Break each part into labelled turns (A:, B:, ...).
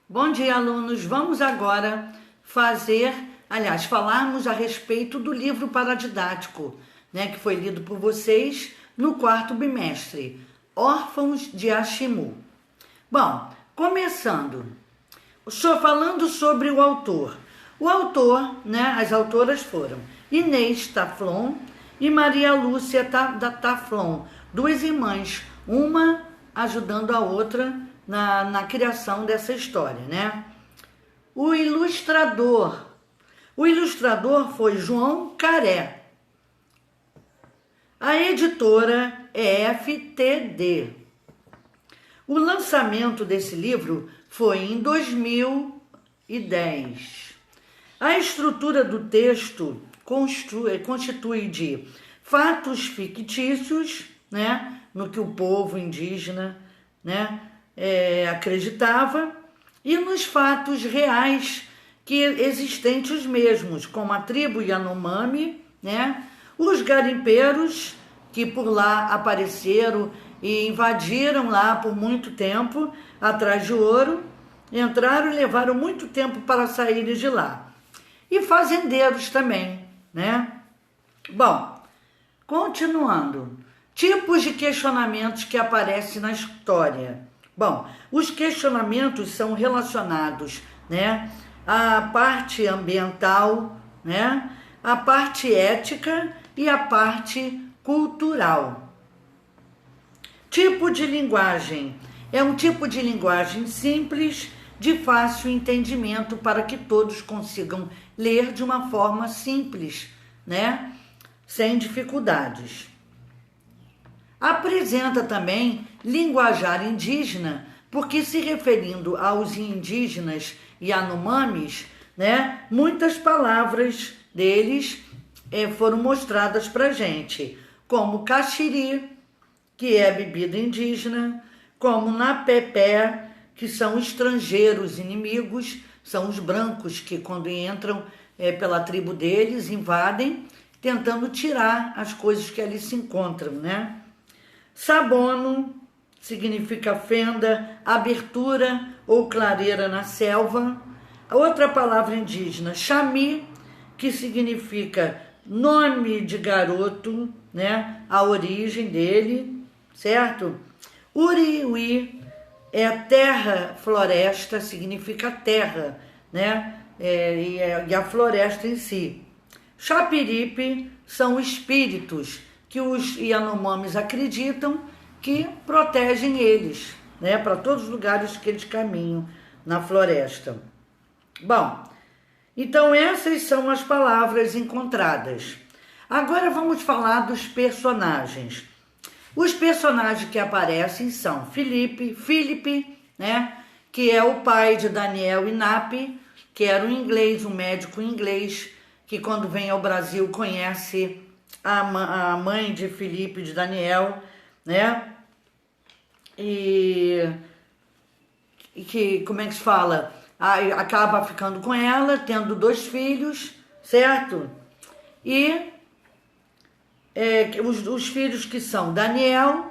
A: Bom dia, alunos. Vamos agora falarmos a respeito do livro paradidático, né, que foi lido por vocês no quarto bimestre, Órfãos de Ashimu. Bom, começando, falando sobre o autor. O autor, né, as autoras foram Inês Taflon e Maria Lúcia Taflon, duas irmãs, uma ajudando a outra na criação dessa história, né? O ilustrador foi João Caré. A editora é FTD. O lançamento desse livro foi em 2010. A estrutura do texto constitui de fatos fictícios, né, no que o povo indígena, né, acreditava, e nos fatos reais que existentes mesmos, como a tribo Yanomami, né, os garimpeiros que por lá apareceram e invadiram lá por muito tempo atrás de ouro, entraram e levaram muito tempo para saírem de lá. E fazendeiros também, né? Bom, continuando. Tipos de questionamentos que aparecem na história. Bom, os questionamentos são relacionados, né, à parte ambiental, né, à parte ética e à parte cultural. Tipo de linguagem. É um tipo de linguagem simples, de fácil entendimento para que todos consigam ler de uma forma simples, né, sem dificuldades. Apresenta também linguajar indígena, porque se referindo aos indígenas Yanomamis, né, muitas palavras deles foram mostradas para a gente, como caxiri, que é bebida indígena, como napepé, que são estrangeiros inimigos, são os brancos que quando entram pela tribo deles, invadem, tentando tirar as coisas que ali se encontram, né? Sabono significa fenda, abertura ou clareira na selva. A outra palavra indígena, chami, que significa nome de garoto, né? A origem dele, certo? Uriui é terra, floresta, significa terra, né? E a floresta em si. Chapiripe são espíritos que os Yanomamis acreditam que protegem eles, né, para todos os lugares que eles caminham na floresta. Bom, então essas são as palavras encontradas. Agora vamos falar dos personagens. Os personagens que aparecem são Felipe, né, que é o pai de Daniel e Napi, que era um inglês, um médico inglês, que quando vem ao Brasil conhece a mãe de Felipe, de Daniel, né? E que, como é que se fala? Acaba ficando com ela, tendo 2 filhos, certo? E os filhos que são Daniel,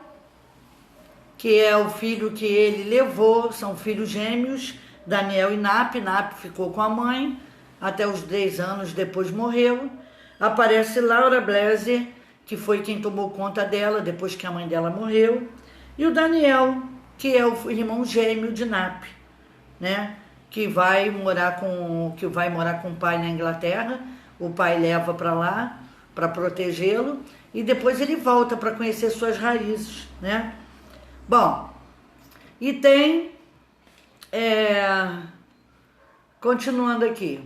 A: que é o filho que ele levou, são filhos gêmeos, Daniel e Napi ficou com a mãe, até os 10 anos, depois morreu. Aparece Laura Blazer, que foi quem tomou conta dela depois que a mãe dela morreu. E o Daniel, que é o irmão gêmeo de Napi, né? Que vai morar com o pai na Inglaterra. O pai leva para lá para protegê-lo e depois ele volta para conhecer suas raízes, né? Bom, e tem continuando aqui.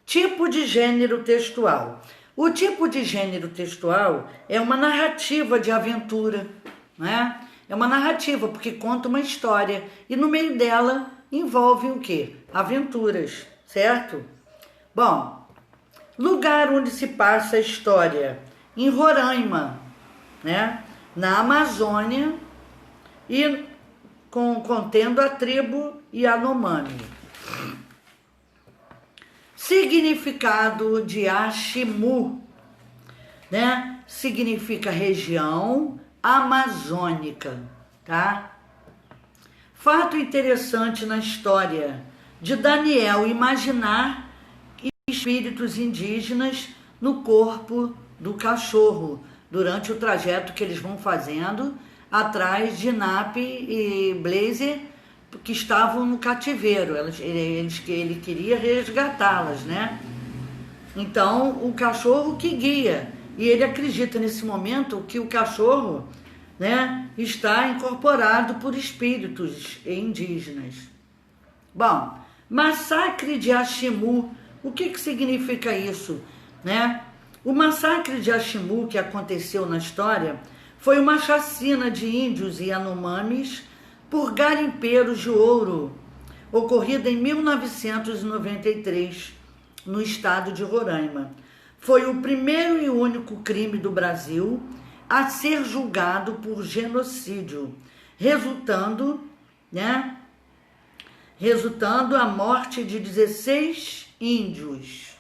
A: Tipo de gênero textual. O tipo de gênero textual é uma narrativa de aventura, né? É uma narrativa porque conta uma história e no meio dela envolve o quê? Aventuras, certo? Bom, lugar onde se passa a história, em Roraima, né? Na Amazônia e contendo a tribo Yanomami. Significado de Ashimu, né? Significa região amazônica, tá? Fato interessante na história de Daniel imaginar espíritos indígenas no corpo do cachorro, durante o trajeto que eles vão fazendo atrás de Nap e Blazer, que estavam no cativeiro. Ele queria resgatá-las, né? Então, o cachorro que guia. E ele acredita nesse momento que o cachorro, né, está incorporado por espíritos indígenas. Bom, massacre de Ashimu. O que significa isso, né? O massacre de Ashimu, que aconteceu na história, foi uma chacina de índios e Yanomamis por garimpeiros de ouro, ocorrida em 1993, no estado de Roraima. Foi o primeiro e único crime do Brasil a ser julgado por genocídio, resultando a morte de 16 índios.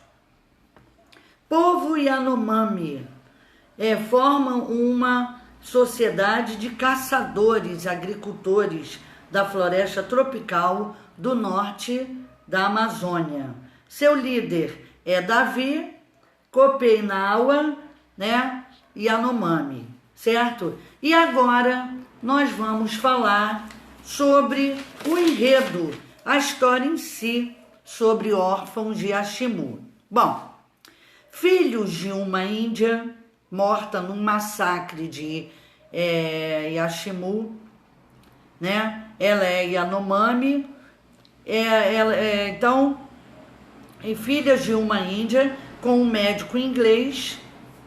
A: Povo Yanomami formam uma sociedade de caçadores, agricultores da floresta tropical do norte da Amazônia. Seu líder é Davi Copeinaua, né, Yanomami, certo? E agora nós vamos falar sobre o enredo, a história em si, sobre órfãos de Ashimu. Bom, filhos de uma índia morta num massacre de Ashimu, né? Ela é Yanomami, então, filhas de uma índia com um médico inglês,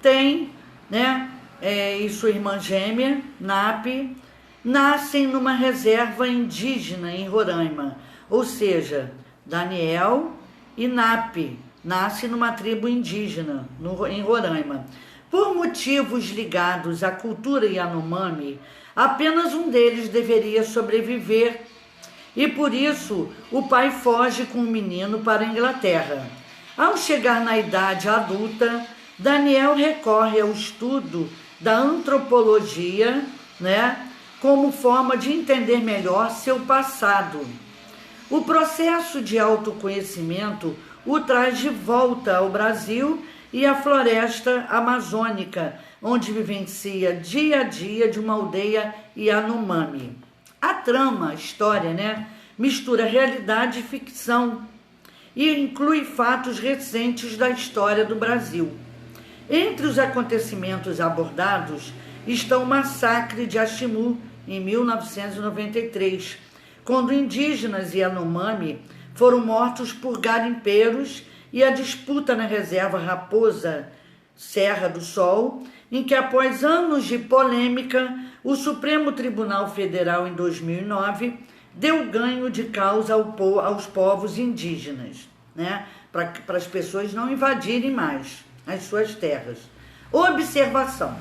A: tem, né? E sua irmã gêmea, Napi, nascem numa reserva indígena em Roraima, ou seja, Daniel e Napi nascem numa tribo indígena em Roraima. Por motivos ligados à cultura Yanomami, apenas um deles deveria sobreviver e por isso o pai foge com o menino para a Inglaterra. Ao chegar na idade adulta, Daniel recorre ao estudo da antropologia, né, como forma de entender melhor seu passado. O processo de autoconhecimento o traz de volta ao Brasil e à floresta amazônica, onde vivencia dia a dia de uma aldeia Yanomami. A trama, a história, né, mistura realidade e ficção e inclui fatos recentes da história do Brasil. Entre os acontecimentos abordados estão o massacre de Ashimu, em 1993, quando indígenas e Yanomami foram mortos por garimpeiros, e a disputa na reserva Raposa Serra do Sol, em que após anos de polêmica, o Supremo Tribunal Federal, em 2009, deu ganho de causa aos povos indígenas, né? Para as pessoas não invadirem mais as suas terras. Observação: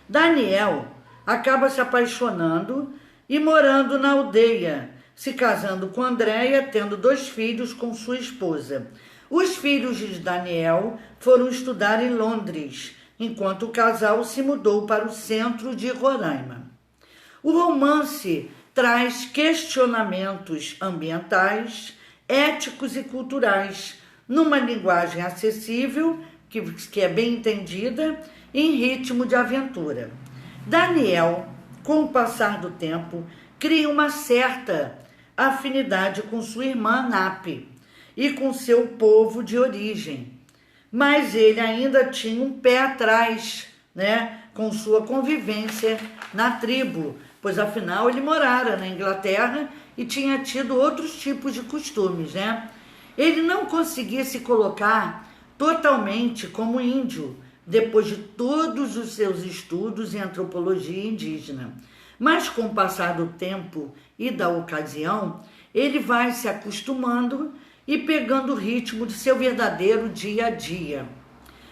A: Daniel acaba se apaixonando e morando na aldeia, se casando com Andréia, tendo 2 filhos com sua esposa. Os filhos de Daniel foram estudar em Londres, enquanto o casal se mudou para o centro de Roraima. O romance traz questionamentos ambientais, éticos e culturais, numa linguagem acessível, que é bem entendida, em ritmo de aventura. Daniel, com o passar do tempo, cria uma certa afinidade com sua irmã Napi e com seu povo de origem, mas ele ainda tinha um pé atrás, né, com sua convivência na tribo, pois afinal ele morara na Inglaterra e tinha tido outros tipos de costumes, né? Ele não conseguia se colocar totalmente como índio, depois de todos os seus estudos em antropologia indígena. Mas com o passar do tempo e da ocasião, ele vai se acostumando e pegando o ritmo de seu verdadeiro dia a dia.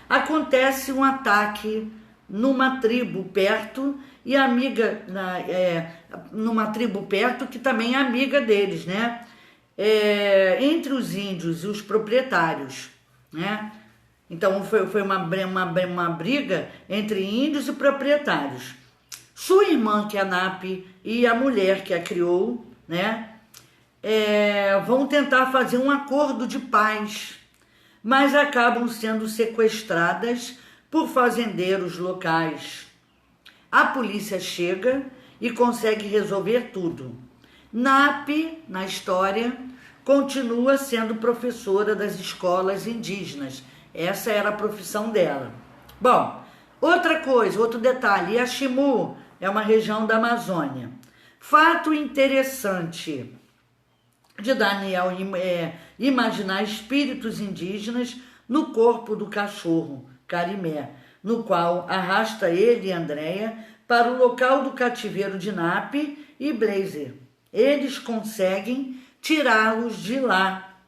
A: Acontece um ataque numa tribo perto e numa tribo perto que também é amiga deles, né? Entre os índios e os proprietários, né? Então foi uma briga entre índios e proprietários. Sua irmã, que é a Napi, e a mulher que a criou, né, vão tentar fazer um acordo de paz, mas acabam sendo sequestradas por fazendeiros locais. A polícia chega e consegue resolver tudo. Napi, na história, continua sendo professora das escolas indígenas. Essa era a profissão dela. Bom, outra coisa, outro detalhe, Iaximu é uma região da Amazônia. Fato interessante de Daniel imaginar espíritos indígenas no corpo do cachorro, Carimé, no qual arrasta ele e Andréia para o local do cativeiro de Napi e Blazer. Eles conseguem tirá-los de lá.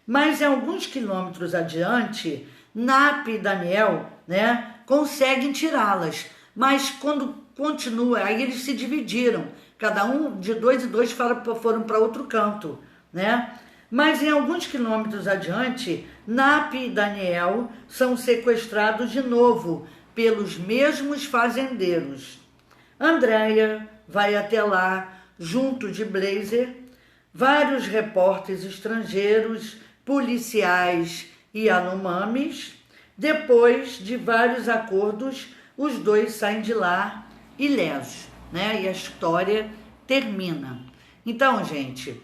A: Mas em alguns quilômetros adiante, Napi e Daniel, né, conseguem tirá-las. Mas quando continua, aí eles se dividiram. Cada um de dois e dois foram para outro canto, né? Mas em alguns quilômetros adiante, Napi e Daniel são sequestrados de novo pelos mesmos fazendeiros. Andréia vai até lá, junto de Blazer. Vários repórteres estrangeiros, policiais e Yanomamis. Depois de vários acordos, os dois saem de lá ilesos, né? E a história termina. Então, gente,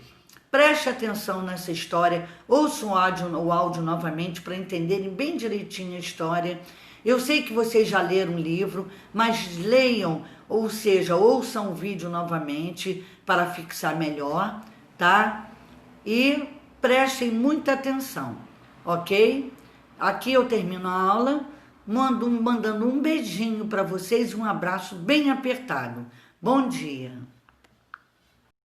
A: preste atenção nessa história, ouçam o áudio novamente para entenderem bem direitinho a história. Eu sei que vocês já leram o livro, mas leiam, ou seja, ouçam o vídeo novamente para fixar melhor, tá? E prestem muita atenção, ok? Aqui eu termino a aula mandando um beijinho para vocês e um abraço bem apertado. Bom dia!